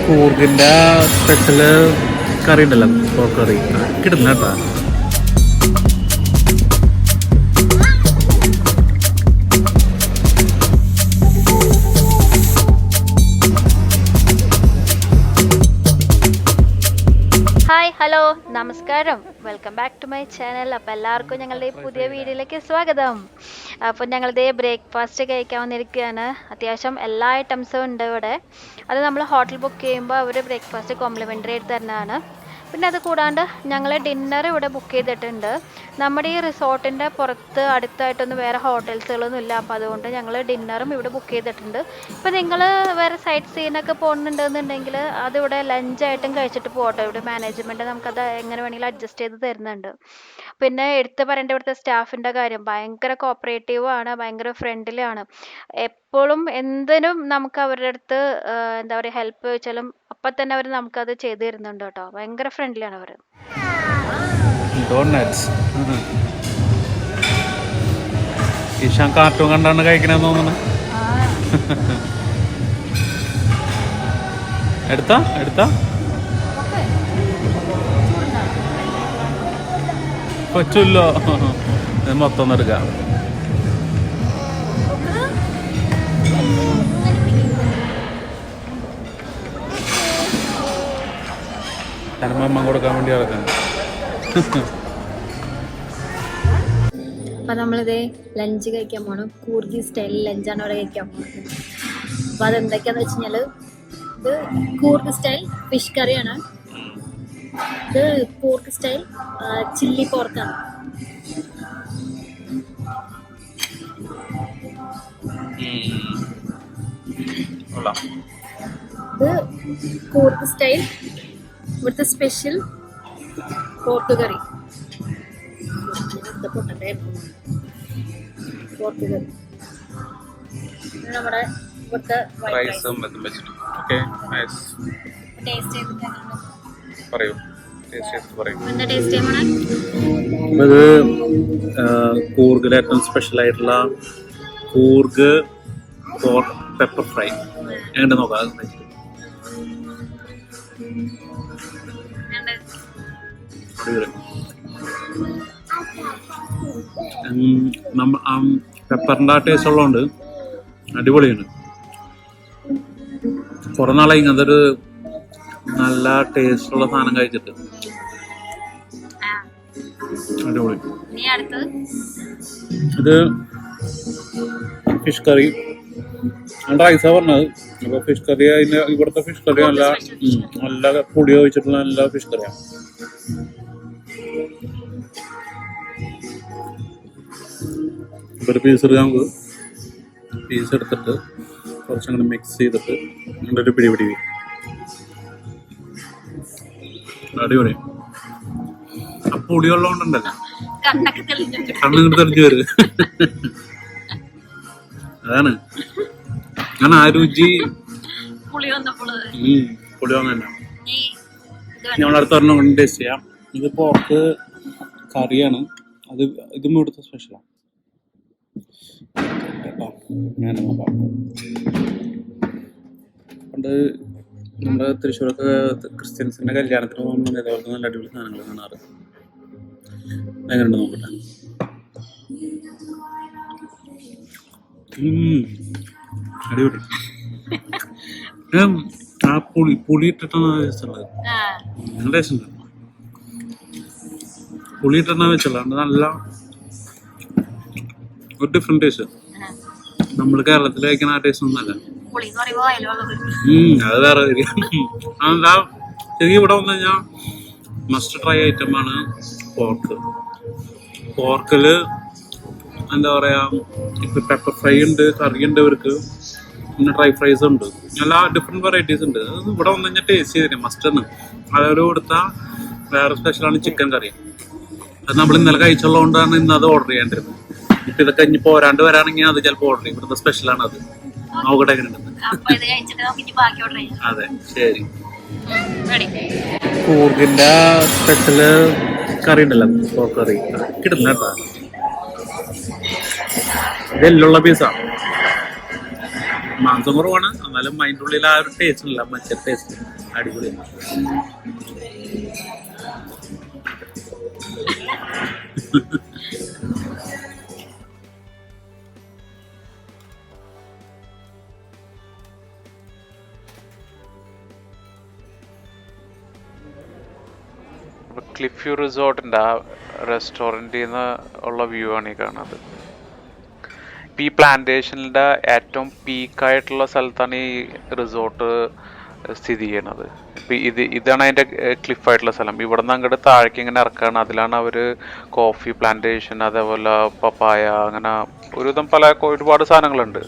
കൂർഗിൻ്റെ special കറി ഉണ്ടല്ലോ, pork curry കിട്ടുന്ന കേട്ടോ. ഹായ് ഹലോ നമസ്കാരം, welcome back to my channel. അപ്പോൾ എല്ലാവർക്കും ഞങ്ങളുടെ ഈ പുതിയ വീഡിയോയിലേക്ക് സ്വാഗതം. അപ്പോൾ ഞങ്ങളിതേ ബ്രേക്ക്ഫാസ്റ്റ് കഴിക്കാൻ വന്നിരിക്കുകയാണ്. അത്യാവശ്യം എല്ലാ ഐറ്റംസും ഉണ്ട് ഇവിടെ. അത് നമ്മൾ ഹോട്ടൽ ബുക്ക് ചെയ്യുമ്പോൾ അവർ ബ്രേക്ക്ഫാസ്റ്റ് കോംപ്ലിമെൻ്ററി ആയിട്ട് തരുന്നതാണ്. പിന്നെ അത് കൂടാണ്ട് ഞങ്ങൾ ഡിന്നർ ഇവിടെ ബുക്ക് ചെയ്തിട്ടുണ്ട്. നമ്മുടെ ഈ റിസോർട്ടിൻ്റെ പുറത്ത് അടുത്തായിട്ടൊന്നും വേറെ ഹോട്ടൽസുകളൊന്നും ഇല്ല. അപ്പോൾ അതുകൊണ്ട് ഞങ്ങൾ ഡിന്നറും ഇവിടെ ബുക്ക് ചെയ്തിട്ടുണ്ട്. ഇപ്പോൾ നിങ്ങൾ വേറെ സൈറ്റ് സീനൊക്കെ പോകുന്നുണ്ടെന്നുണ്ടെങ്കിൽ അതിവിടെ ലഞ്ചായിട്ടും കഴിച്ചിട്ട് പോകട്ടോ. ഇവിടെ മാനേജ്മെൻറ്റ് നമുക്കത് എങ്ങനെ വേണമെങ്കിലും അഡ്ജസ്റ്റ് ചെയ്ത് തരുന്നുണ്ട്. പിന്നെ എടുത്ത് പറയേണ്ട ഇവിടുത്തെ സ്റ്റാഫിൻ്റെ കാര്യം, ഭയങ്കര കോപ്പറേറ്റീവ് ആണ്, ഭയങ്കര ഫ്രണ്ട്ലി ആണ്. എപ്പോഴും എന്തിനും നമുക്ക് അവരുടെ അടുത്ത് എന്താ പറയുക ഹെൽപ്പ് ചോദിച്ചാലും അപ്പം തന്നെ അവർ നമുക്കത് ചെയ്തു തരുന്നുണ്ട് കേട്ടോ. ഭയങ്കര ഫ്രണ്ട്ലി ആണ് അവർ. ഈശാൻ കാർട്ടൂൺ കണ്ടാണ് കഴിക്കണമെന്ന് തോന്നുന്നു. എടുത്താ പറ്റൂല്ലോ, മൊത്തം എടുക്കാം. അമ്മ കൊടുക്കാൻ വേണ്ടി ഇറക്കാൻ. അപ്പം നമ്മളിതേ ലഞ്ച് കഴിക്കാൻ പോകണം. കൂർഗി സ്റ്റൈൽ ലഞ്ചാണ് ഇവിടെ കഴിക്കാൻ പോകുന്നത്. അപ്പോൾ അതെന്തൊക്കെയാന്ന് വെച്ച് കഴിഞ്ഞാൽ ഇത് കൂർഗ് സ്റ്റൈൽ ഫിഷ് കറിയാണ്. ഇത് കൂർഗ് സ്റ്റൈൽ ചില്ലി പോർക്കാണ്. ഇത് കൂർഗ് സ്റ്റൈൽ ഇവിടുത്തെ special pork curry. Pork curry നമ്മുടെ ഇവിടുത്തെ ടേസ്റ്റ് ഇത് കൂർഗിലെ ഏറ്റവും സ്പെഷ്യൽ ആയിട്ടുള്ള കൂർഗ് പോർക്ക് പെപ്പർ ഫ്രൈ എങ്ങനെ നോക്കാം. പെപ്പറിൻ്റെ ആ ടേസ്റ്റ് ഉള്ളതുകൊണ്ട് അടിപൊളിയാണ്. കുറെ നാളായി ഇങ്ങനത്തെ ഒരു നല്ല ടേസ്റ്റുള്ള സാധനം കഴിച്ചിട്ട്. അടിപൊളി. ഇത് ഫിഷ് കറി റൈസാ പറഞ്ഞത്. അപ്പൊ ഫിഷ് കറി അതിന് ഇവിടുത്തെ ഫിഷ് കറി നല്ല പൊടി ഒഴിച്ചിട്ടുള്ള നല്ല ഫിഷ് കറിയാണ്. ഒരു പീസ് എടുക്കാം. നമുക്ക് പീസ് എടുത്തിട്ട് കുറച്ചങ്ങനെ മിക്സ് ചെയ്തിട്ട് അങ്ങനെ ഒരു പിടി അടിപൊളി. ആ പൊടി ഉള്ളതുകൊണ്ടുണ്ടല്ലോ കണ്ണിങ്ങോട്ട് തെളിഞ്ഞു വരും. അതാണ് അങ്ങനെ ആ രുചി പുളി വന്നല്ല. നമ്മളടുത്ത് ഒരെണ്ണം ടേസ്റ്റ് ചെയ്യാം. ഇത് പോർക്ക് കറിയാണ്. ഇതും ഇവിടുത്തെ സ്പെഷ്യലാണ്. പണ്ട് നമ്മുടെ തൃശ്ശൂരൊക്കെ ക്രിസ്ത്യൻസിന്റെ കല്യാണത്തിന് പോകുമ്പോൾ ഇതേപോലത്തെ നല്ല അടിപൊളി സാധനങ്ങൾ കാണാറ്. എങ്ങനെയുണ്ട് നോക്കട്ടെ. അടിപൊളി. ആ പുളി ഇട്ടിട്ടാണ് വെച്ചുള്ളത്. നല്ല ടേസ്റ്റ് ഉണ്ട്. പുളി ഇട്ടാണ് വെച്ചുള്ളത്. നല്ല ഒരു ഡിഫറെന്റ് ടേസ്റ്റ്. നമ്മള് കേരളത്തിൽ കഴിക്കുന്ന ആ ടേസ്റ്റ് ഒന്നല്ല. അത് വേറെ അതെന്താ ശരിക്കും ഇവിടെ വന്നു കഴിഞ്ഞാൽ മസ്റ്റ് ട്രൈ ഐറ്റമാണ് പോർക്ക്. പോർക്കില് എന്താ പറയാ, ഇപ്പൊ പെപ്പർ ഫ്രൈ ഉണ്ട്, കറി ഉണ്ട് ഇവർക്ക്, പിന്നെ ഡ്രൈ ഫ്രൈസ് ഉണ്ട്, എല്ലാ ഡിഫറെന്റ് വെറൈറ്റീസ് ഉണ്ട്. അത് ഇവിടെ വന്നു കഴിഞ്ഞാൽ ടേസ്റ്റ് ചെയ്തില്ലേ മസ്റ്റ് ആണ്. അതൊരു കൊടുത്ത വേറെ സ്പെഷ്യലാണ് ചിക്കൻ കറി. അത് നമ്മൾ ഇന്നലെ കഴിച്ചുള്ളതുകൊണ്ടാണ് ഇന്ന് അത് ഓർഡർ ചെയ്യേണ്ടിരുന്നത്. ഇപ്പൊ ഇതൊക്കെ ഇനി പോരാണ്ട് വരാണെങ്കിൽ അത് ചിലപ്പോൾ ഓർഡർ ചെയ്യും. ഇവിടുത്തെ സ്പെഷ്യലാണ് അത്. നോക്കട്ടെ എങ്ങനെയുണ്ട്. അതെ ശരി. കൂർഗിന്റെ സ്പെഷ്യല് കറി ഉണ്ടല്ലോ, പോർക്ക് കറി കിട്ടുന്ന കേട്ടാ. ഇതെല്ലുള്ള പീസാണ്. മാംസം കുറവാണ്, എന്നാലും അതിൻ്റെ ഉള്ളിൽ ആ ഒരു ടേസ്റ്റ് ഇല്ല, മറ്റേ ടേസ്റ്റ് അടിപൊളി. ക്ലിഫ് വ്യൂ റിസോർട്ടിൻ്റെ ആ റെസ്റ്റോറൻറ്റിൽ നിന്ന് ഉള്ള വ്യൂ ആണ് ഈ കാണുന്നത്. ഇപ്പം ഈ പ്ലാന്റേഷനിൻ്റെ ഏറ്റവും പീക്കായിട്ടുള്ള സ്ഥലത്താണ് ഈ റിസോർട്ട് സ്ഥിതി ചെയ്യണത്. ഇപ്പം ഇതാണ് അതിൻ്റെ ക്ലിഫായിട്ടുള്ള സ്ഥലം. ഇവിടെ നിന്ന് അങ്ങോട്ട് താഴേക്ക് ഇങ്ങനെ ഇറക്കുകയാണ്. അതിലാണ് അവർ കോഫി പ്ലാന്റേഷൻ, അതേപോലെ പപ്പായ, അങ്ങനെ ഒരുവിധം ഒരുപാട് സാധനങ്ങളുണ്ട്.